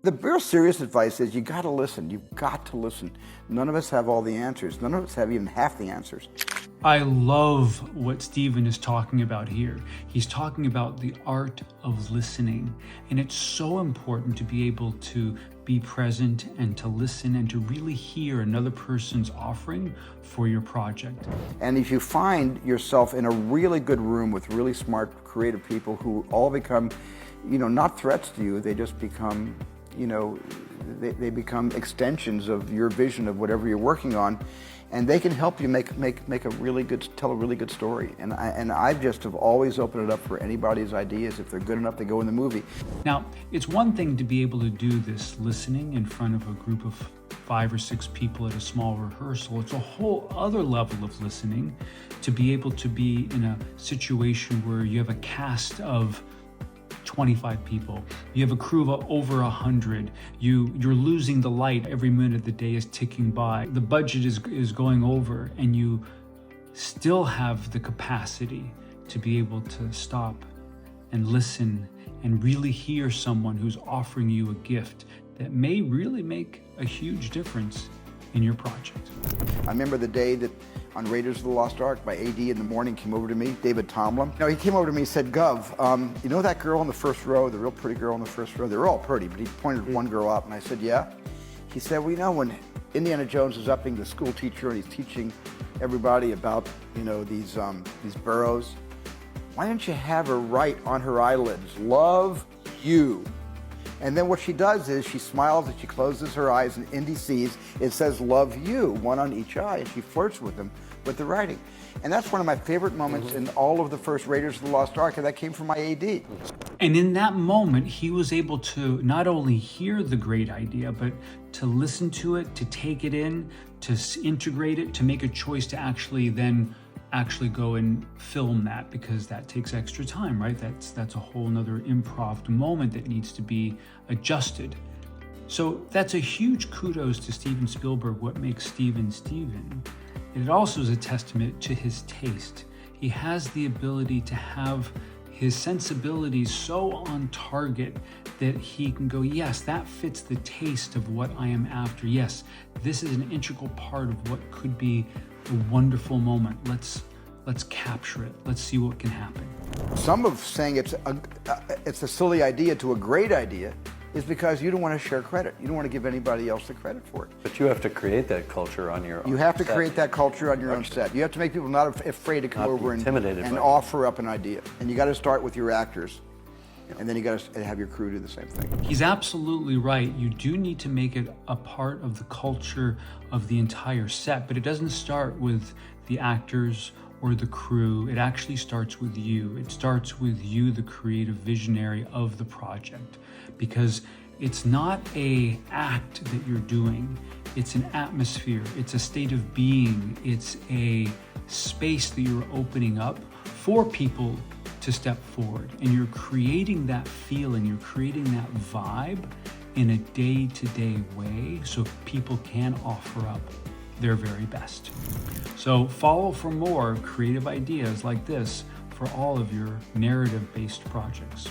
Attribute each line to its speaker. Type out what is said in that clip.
Speaker 1: The real serious advice is you got to listen. You've got to listen. None of us have all the answers. None of us have even half the answers.
Speaker 2: I love what Stephen is talking about here. He's talking about the art of listening. And it's so important to be able to be present and to listen and to really hear another person's offering for your project.
Speaker 1: And if you find yourself in a really good room with really smart, creative people who all become, not threats to you, they just become, they become extensions of your vision of whatever you're working on. And they can help you tell a really good story. And I've just have always opened it up for anybody's ideas. If they're good enough, they go in the movie.
Speaker 2: Now, it's one thing to be able to do this listening in front of a group of 5 or 6 people at a small rehearsal. It's a whole other level of listening to be able to be in a situation where you have a cast of 25 people, you have a crew of over 100, you're losing the light every minute the day is ticking by, the budget is going over, and you still have the capacity to be able to stop and listen and really hear someone who's offering you a gift that may really make a huge difference in your project.
Speaker 1: I remember the day that on Raiders of the Lost Ark, my AD in the morning came over to me, David Tomlin. He came over to me and said, Gov, you know that girl in the first row, the real pretty girl in the first row? They were all pretty, but he pointed one girl out, and I said, yeah. He said, well, when Indiana Jones is upping the school teacher and he's teaching everybody about, these burrows, why don't you have her write on her eyelids, love you? And then what she does is she smiles and she closes her eyes, and Indy sees it says love you, one on each eye, and she flirts with them with the writing. And that's one of my favorite moments in all of the first Raiders of the Lost Ark, and that came from my AD.
Speaker 2: And in that moment, he was able to not only hear the great idea, but to listen to it, to take it in, to integrate it, to make a choice to actually go and film that, because that takes extra time, right? That's a whole nother improv moment that needs to be adjusted. So that's a huge kudos to Steven Spielberg, what makes Steven Steven. It also is a testament to his taste. He has the ability to have his sensibilities so on target that he can go, yes, that fits the taste of what I am after. Yes, this is an integral part of what could be a wonderful moment. Let's capture it. Let's see what can happen.
Speaker 1: Some of saying it's a silly idea to a great idea is because you don't want to share credit. You don't want to give anybody else the credit for it.
Speaker 3: But you have to create that culture on your own.
Speaker 1: You have to create that culture on your own set. You have to make people not afraid to come over and offer up an idea. And you got to start with your actors. And then you got to have your crew do the same thing.
Speaker 2: He's absolutely right. You do need to make it a part of the culture of the entire set, but it doesn't start with the actors or the crew. It actually starts with you. It starts with you, the creative visionary of the project, because it's not an act that you're doing. It's an atmosphere. It's a state of being. It's a space that you're opening up for people to step forward, and you're creating that feeling, you're creating that vibe in a day-to-day way so people can offer up their very best. So follow for more creative ideas like this for all of your narrative-based projects.